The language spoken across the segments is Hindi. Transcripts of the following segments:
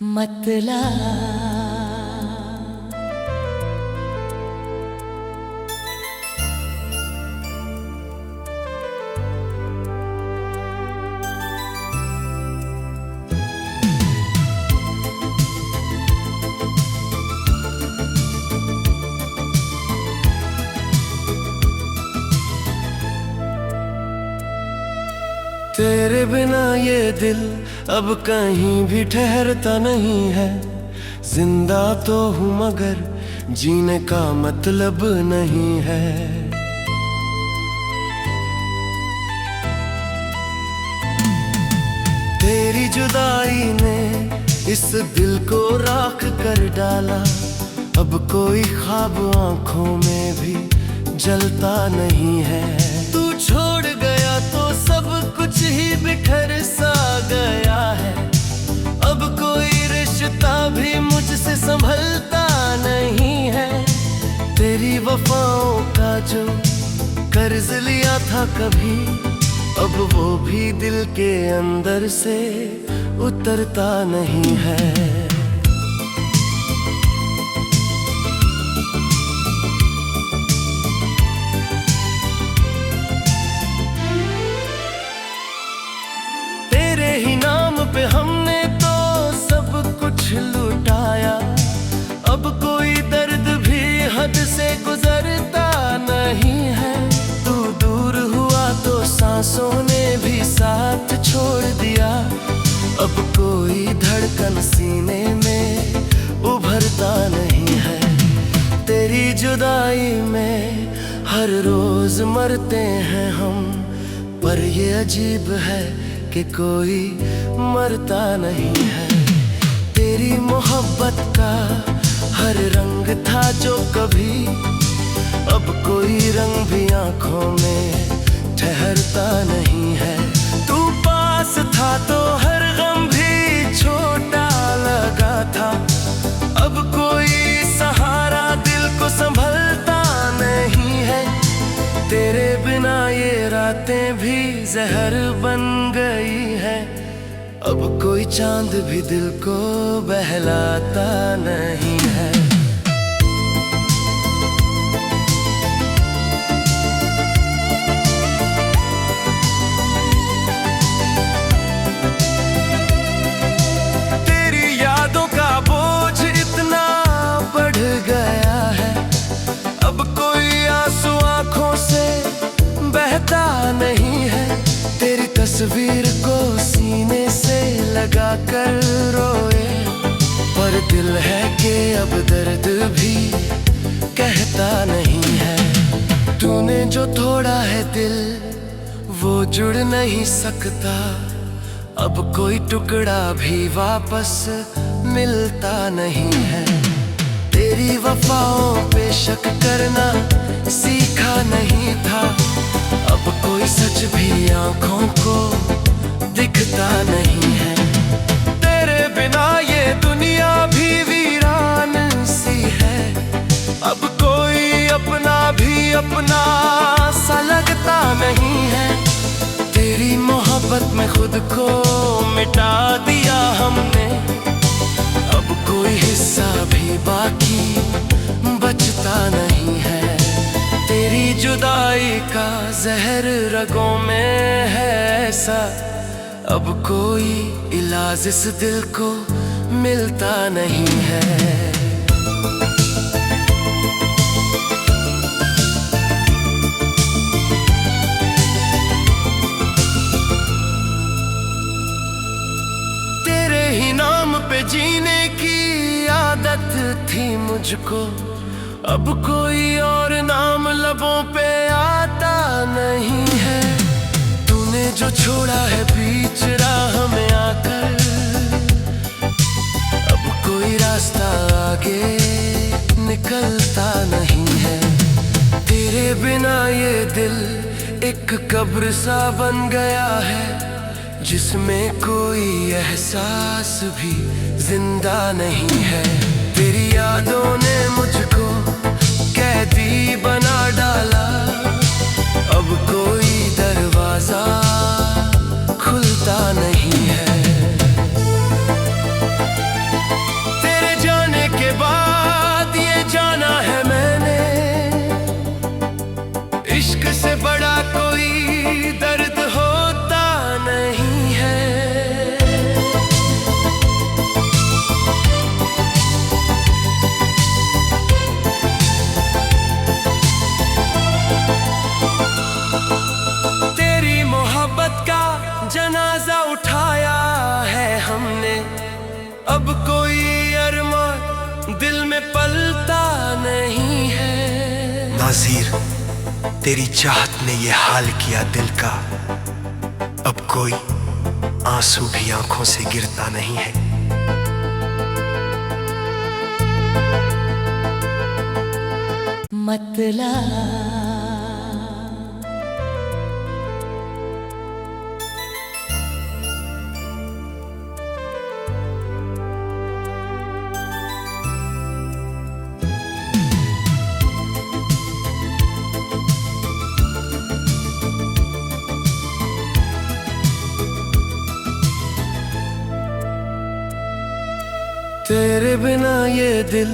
मतला तेरे बिना ये दिल अब कहीं भी ठहरता नहीं है। जिंदा तो हूँ मगर जीने का मतलब नहीं है। तेरी जुदाई ने इस दिल को राख कर डाला। अब कोई ख्वाब आंखों में भी जलता नहीं है। तू छोड़ गया तो सब कुछ ही बिखर सा गया है। अब कोई रिश्ता भी मुझसे संभलता नहीं है। तेरी वफाओं का जो कर्ज लिया था कभी, अब वो भी दिल के अंदर से उतरता नहीं है। पे हमने तो सब कुछ लुटाया। अब कोई दर्द भी हद से गुजरता नहीं है। तू दूर हुआ तो सांसों ने भी साथ छोड़ दिया। अब कोई धड़कन सीने में उभरता नहीं है। तेरी जुदाई में हर रोज मरते हैं हम, पर ये अजीब है कि कोई मरता नहीं है। तेरी मोहब्बत का हर रंग था जो कभी, अब कोई रंग भी आंखों में ठहरता नहीं है। तू पास था तो हर गम भी छोटा लगा था। अब कोई सहारा दिल को संभलता नहीं है। तेरे बिना ये रातें भी जहर बन गई है। अब कोई चांद भी दिल को बहलाता नहीं है। तेरी यादों का बोझ इतना बढ़ गया है। अब कोई आंसू आंखों से बहता नहीं है। तेरी तस्वीर को सीने से लगा कर रोए, पर दिल है कि अब दर्द भी कहता नहीं है। तूने जो तोड़ा है दिल वो जुड़ नहीं सकता। अब कोई टुकड़ा भी वापस मिलता नहीं है। तेरी वफाओं पे शक करना सीखा नहीं था। अब कोई सच भी आंखों को दिखता नहीं है। तेरे बिना ये दुनिया भी वीरान सी है। अब कोई अपना भी अपना सा लगता नहीं है। तेरी मोहब्बत में खुद को मिटा दिया हमने। अब कोई हिस्सा भी बाकी बचता नहीं है। तेरी जुदाई का जहर रगों में है ऐसा, अब कोई इलाज इस दिल को मिलता नहीं है। तेरे ही नाम पे जीने की आदत थी मुझको। अब कोई और नाम लबों पे आता नहीं है। तूने जो छोड़ा है बीच राह में आकर, अब कोई रास्ता आगे निकलता नहीं है। तेरे बिना ये दिल एक कब्र सा बन गया है, जिसमें कोई एहसास भी जिंदा नहीं है। तेरी यादों ने मुझको कैदी बना डाला। अब कोई दरवाजा खुलता नहीं है। अब कोई अरमान दिल में पलता नहीं है। नाज़ीर, तेरी चाहत ने ये हाल किया दिल का, अब कोई आंसू भी आंखों से गिरता नहीं है। मतलब तेरे बिना ये दिल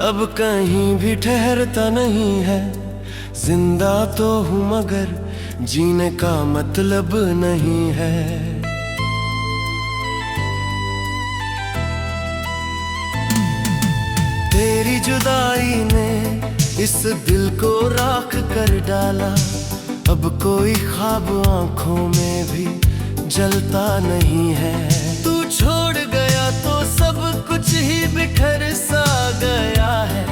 अब कहीं भी ठहरता नहीं है। जिंदा तो हूँ मगर जीने का मतलब नहीं है। तेरी जुदाई ने इस दिल को राख कर डाला, अब कोई ख्वाब आंखों में भी जलता नहीं है। तू छोड़ गया तो सब कुछ ही बिखर सा गया है,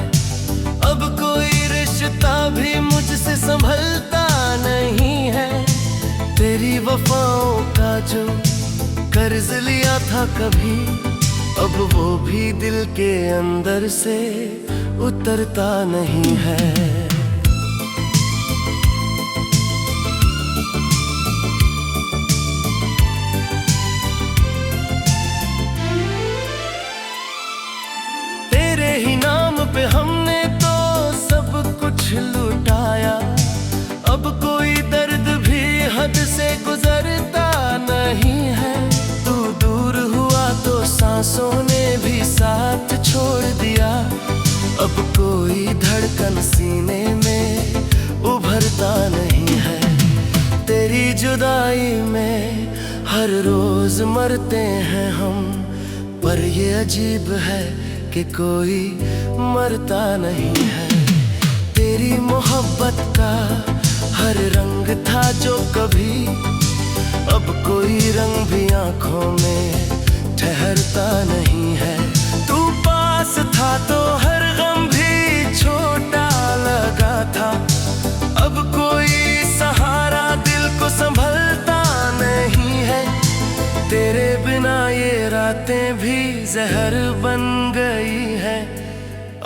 अब कोई रिश्ता भी मुझसे संभलता नहीं है। तेरी वफाओं का जो कर्ज लिया था कभी, अब वो भी दिल के अंदर से उतरता नहीं है। ही नाम पे हमने तो सब कुछ लुटाया, अब कोई दर्द भी हद से गुजरता नहीं है। तू दूर हुआ तो सांसों ने भी साथ छोड़ दिया, अब कोई धड़कन सीने में उभरता नहीं है। तेरी जुदाई में हर रोज मरते हैं हम, पर ये अजीब है कि कोई मरता नहीं है। तेरी मोहब्बत का हर रंग था जो कभी, अब कोई रंग भी आंखों में ठहरता नहीं है। तू पास था तो हर गम भी छोटा लगा था, अब कोई सहारा दिल को संभलता नहीं है। तेरे बिना ये रातें भी जहर बन गई है,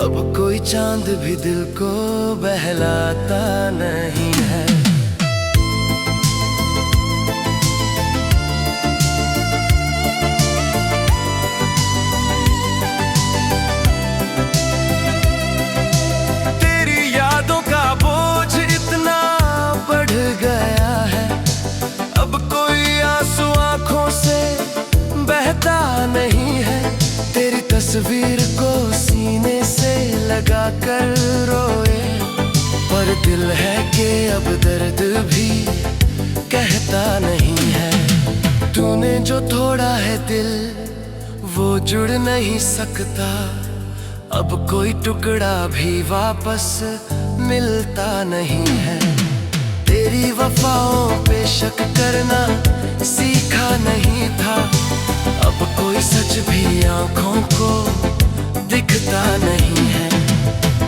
अब कोई चांद भी दिल को बहलाता नहीं है। तेरी यादों का बोझ इतना बढ़ गया है, अब कोई आंसू आंखों से बहता नहीं है। तेरी तस्वीर को सीने से लगा कर रोए, पर दिल है कि अब दर्द भी कहता नहीं है। तूने जो तोड़ा है दिल वो जुड़ नहीं सकता, अब कोई टुकड़ा भी वापस मिलता नहीं है। तेरी वफाओं पे शक करना सीखा नहीं था, अब कोई सच भी आंखों को दिखता नहीं है।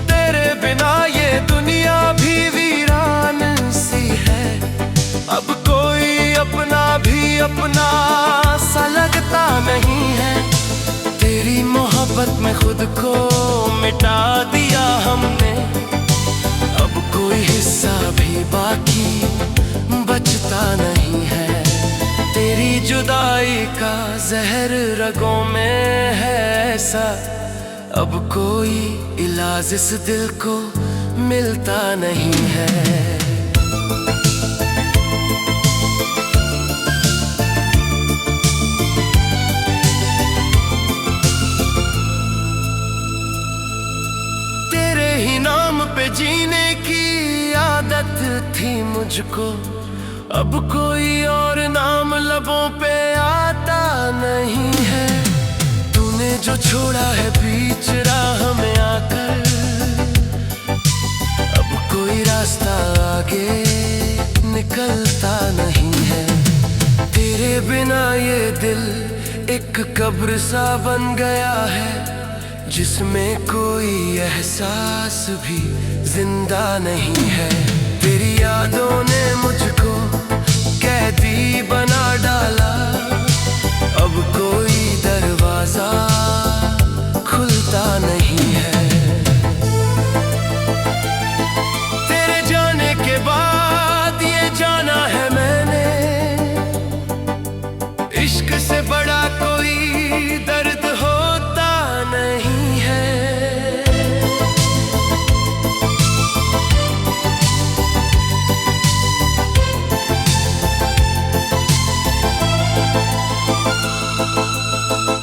तेरे बिना ये दुनिया भी वीरान सी है, अब कोई अपना भी अपना सा लगता नहीं है। तेरी मोहब्बत में खुद को मिटा दिया हमने, अब कोई हिस्सा भी बाकी बचता नहीं है। तेरी जुदाई का जहर रगों में है ऐसा, अब कोई इलाज इस दिल को मिलता नहीं है। तेरे ही नाम पे जीने की आदत थी मुझको, अब कोई और नाम लबों पे आता नहीं है। तूने जो छोड़ा है बीच राह में आकर, अब कोई रास्ता आगे निकलता नहीं है। तेरे बिना ये दिल एक कब्र सा बन गया है जिसमें कोई एहसास भी जिंदा नहीं है। तेरी यादों ने मुझको कैदी बना डाला, अब कोई दरवाजा खुलता नहीं है। तेरे जाने के बाद ये जाना है मैंने, इश्क से बड़ा कोई दर्द होता नहीं है।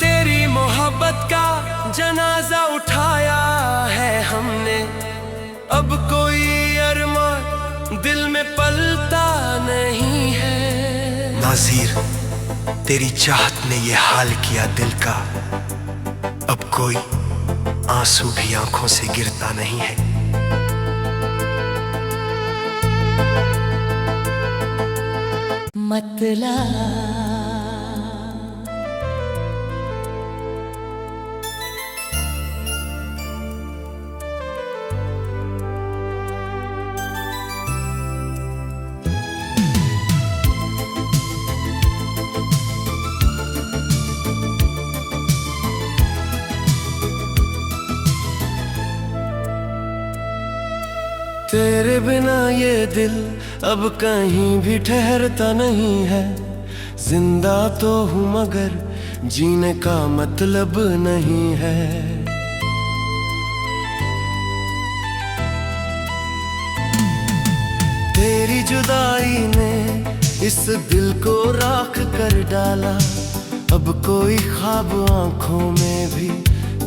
तेरी मोहब्बत का जनाजा उठाया है हमने, अब कोई अरमान दिल में पलता नहीं है। नाज़िर, तेरी चाहत ने ये हाल किया दिल का, अब कोई आंसू भी आंखों से गिरता नहीं है। मतलब तेरे बिना ये दिल अब कहीं भी ठहरता नहीं है। जिंदा तो हूँ मगर जीने का मतलब नहीं है। तेरी जुदाई ने इस दिल को राख कर डाला, अब कोई ख्वाब आंखों में भी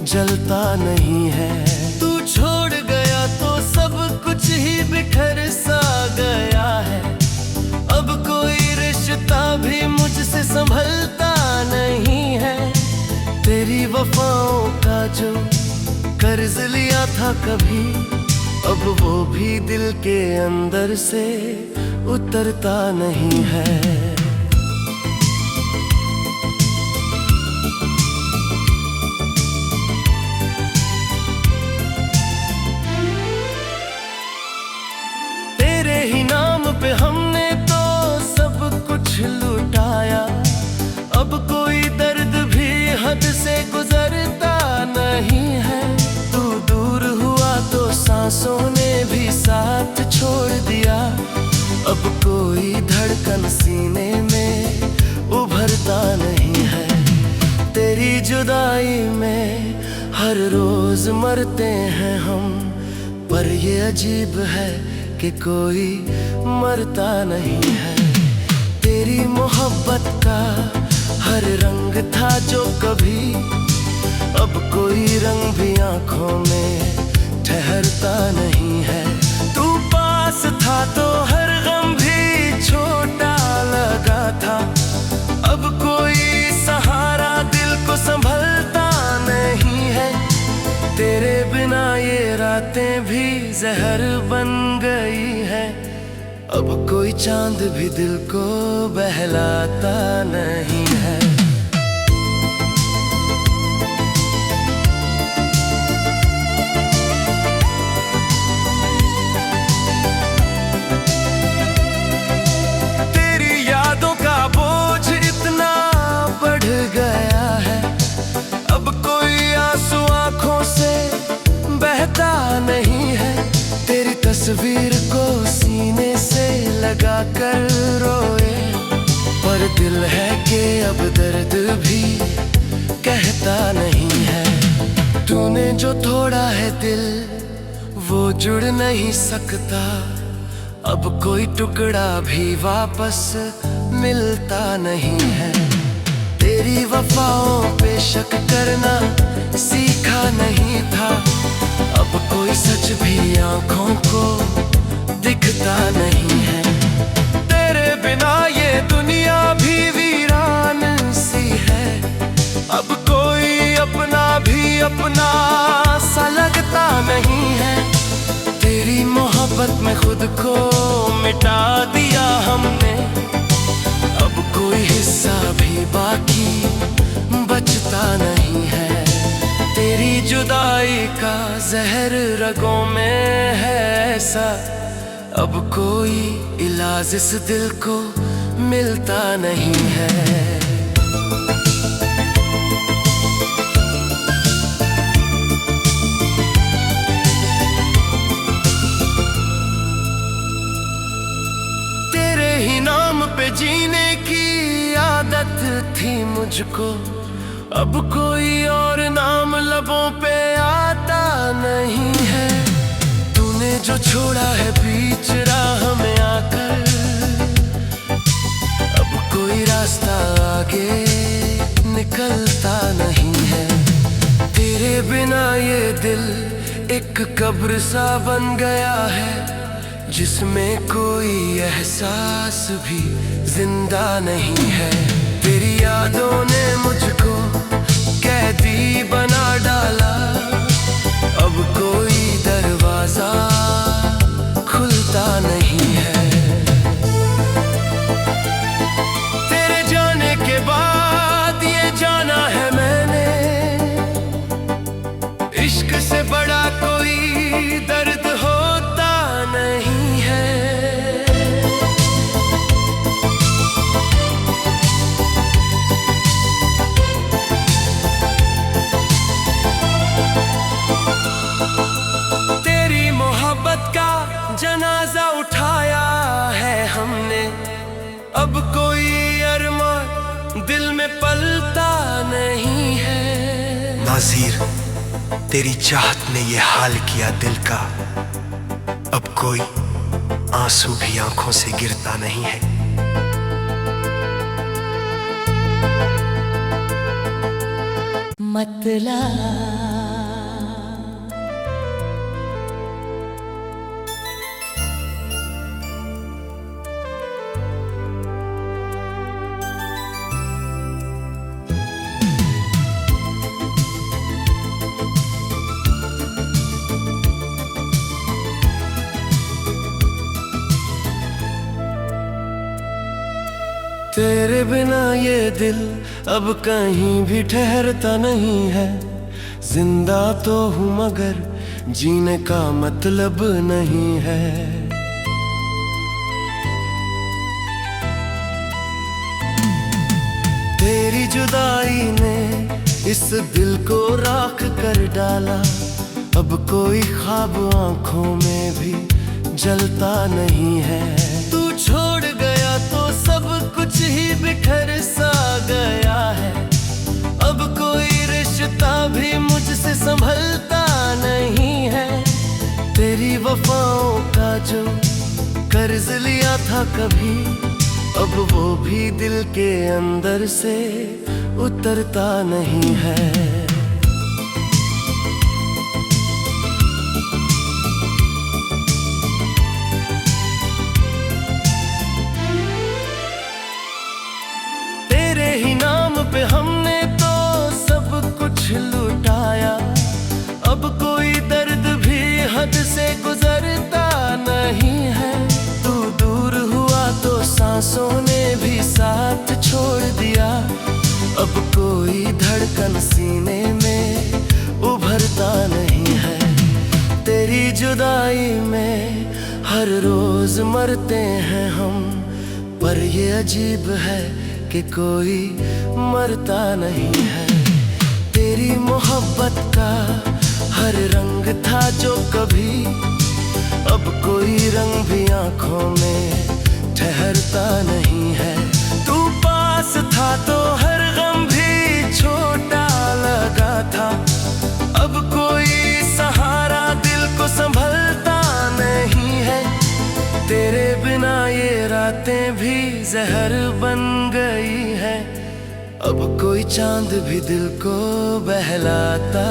जलता नहीं है। तू छोड़ गया तो सब कुछ ही बिखर सा गया है, अब कोई रिश्ता भी मुझसे संभलता नहीं है। तेरी वफाओं का जो कर्ज लिया था कभी, अब वो भी दिल के अंदर से उतरता नहीं है। ही नाम पे हमने तो सब कुछ लुटाया, अब कोई दर्द भी हद से गुजरता नहीं है। तू दूर हुआ तो सांसों ने भी साथ छोड़ दिया, अब कोई धड़कन सीने में उभरता नहीं है। तेरी जुदाई में हर रोज मरते हैं हम, पर ये अजीब है कि कोई मरता नहीं है। तेरी मोहब्बत का हर रंग था जो कभी, अब कोई रंग भी आंखों में ठहरता नहीं है। तू पास था तो हर गम भी छोटा लगा था, अब कोई सहारा दिल को संभलता नहीं है। तेरे बिना ये रातें भी जहर बन गई है, अब कोई चांद भी दिल को बहलाता नहीं है। तेरी यादों का बोझ इतना बढ़ गया है, अब कोई आंसू आंखों से बहता नहीं है। तेरी तस्वीर को सीने से लगा कर रोए, पर दिल है कि अब दर्द भी कहता नहीं है। तूने जो तोड़ा है दिल वो जुड़ नहीं सकता, अब कोई टुकड़ा भी वापस मिलता नहीं है। तेरी वफाओं पे शक करना सीखा नहीं था, अब कोई सच भी आंखों को दिखता नहीं है। तेरे बिना ये दुनिया भी वीरान सी है, अब कोई अपना भी अपना सा लगता नहीं है। तेरी मोहब्बत में खुद को मिटा दिया हमने, अब कोई हिस्सा भी बाकी जुदाई का जहर रगों में है ऐसा, अब कोई इलाज इस दिल को मिलता नहीं है। तेरे ही नाम पे जीने की आदत थी मुझको, अब कोई और नाम लबों पे आता नहीं है। तूने जो छोड़ा है बीच राह में आकर, अब कोई रास्ता आगे निकलता नहीं है। तेरे बिना ये दिल एक कब्र सा बन गया है, जिसमें कोई एहसास भी जिंदा नहीं है। तेरी यादों ने मुझको कैदी बना डाला, अब कोई दरवाजा खुलता नहीं है। तेरे जाने के बाद ये जाना है मैंने, इश्क से बड़ा कोई दर्द होता नहीं है। जनाजा उठाया है हमने, अब कोई अरमान दिल में पलता नहीं है। नाज़िर, तेरी चाहत ने ये हाल किया दिल का, अब कोई आंसू भी आंखों से गिरता नहीं है। मतलब तेरे बिना ये दिल अब कहीं भी ठहरता नहीं है। जिंदा तो हूँ मगर जीने का मतलब नहीं है। तेरी जुदाई ने इस दिल को राख कर डाला, अब कोई ख्वाब आंखों में भी जलता नहीं है। तू छोड़ गया तो सब कुछ ही बिखर सा गया है, अब कोई रिश्ता भी मुझसे संभलता नहीं है। तेरी वफाओं का जो कर्ज लिया था कभी, अब वो भी दिल के अंदर से उतरता नहीं है। हमने तो सब कुछ लुटाया, अब कोई दर्द भी हद से गुजरता नहीं है। तू दूर हुआ तो सांसों ने भी साथ छोड़ दिया, अब कोई धड़कन सीने में उभरता नहीं है। तेरी जुदाई में हर रोज मरते हैं हम, पर ये अजीब है कि कोई मरता नहीं है। तेरी मोहब्बत का हर रंग था जो कभी, अब कोई रंग भी आंखों में ठहरता नहीं है। तू पास था तो हर गम भी छोटा लगा था, अब कोई सहारा दिल को संभलता नहीं है। तेरे बिना ये रातें भी जहर बन गई है, अब कोई चांद भी दिल को बहलाता